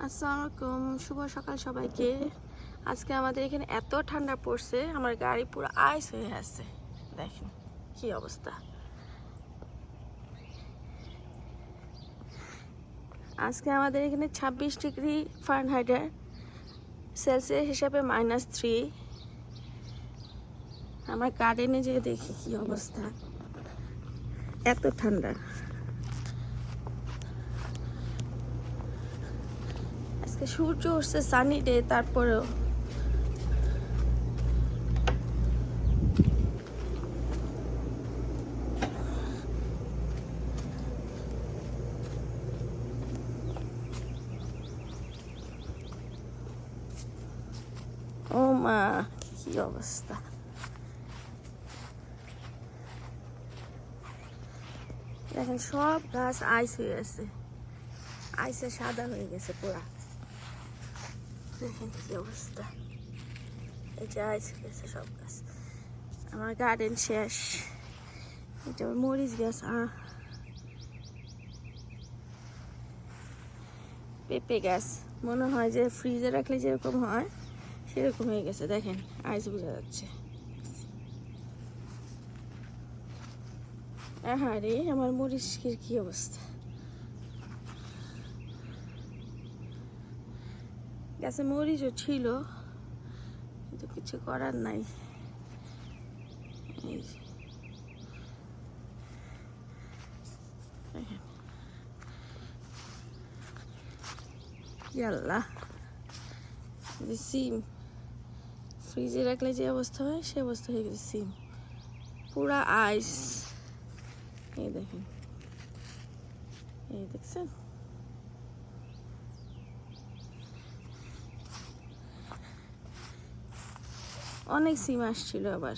আসসালামু আলাইকুম, শুভ সকাল সবাইকে। আজকে আমাদের এখানে এত ঠান্ডা পড়ছে, আমার গাড়ি পুরো আইস হয়ে আছে। দেখেন কি অবস্থা। আজকে আমাদের এখানে 26 ডিগ্রি ফারেনহাইটের সেলসিয়াস হিসাবে -3। আমার গার্ডেনে যেয়ে দেখি কি অবস্থা, এত ঠান্ডা। আজকে সূর্য উঠছে, সানি ডে, তারপরেও ও মা, কি অবস্থা। দেখেন সব গাছ আইস হয়ে আছে, আইসে সাদা হয়ে গেছে পুরা। দেখেন কি অবস্থা, এই যে আইস হয়ে গেছে সব গাছ। আমার গার্ডেন শেষ। এটা মরিচ গাছ, পেঁপে গাছ। মনে হয় যে ফ্রিজে রাখলে যেরকম হয় সেরকম হয়ে গেছে। দেখেন আইস বোঝা যাচ্ছে। হ্যাঁ রে, আমার মরিচের কি অবস্থা। গাছে মরিচও ছিল, কিন্তু কিছু করার নাই। এই দেখেন, আল্লাহ, সিম ফ্রিজে রাখলে যে অবস্থা হয় সে অবস্থা হয়ে গেছে। সিম পুরা আইস। এই দেখেন, এই দেখছেন, অনেক সিম আসছিল আবার।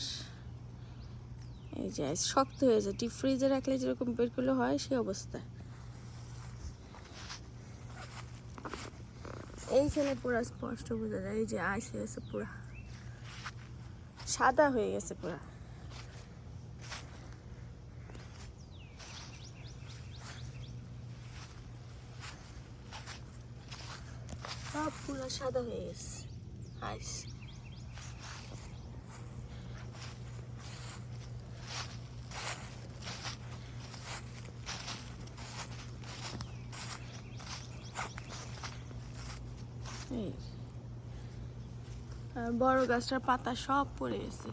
এই যে আইস শক্ত হয়ে যায়, ডিপ ফ্রিজে রাখলে যেরকম বের করলে হয় সে অবস্থা। এইখানে পুরা স্পষ্ট বোঝা যায়, এই যে আইস হয়ে গেছে, পুরা সাদা হয়ে গেছে পুরা। সব পুরা সাদা হয়ে গেছে আইস। আর বড় গাছটার পাতা সব পড়ে গেছে।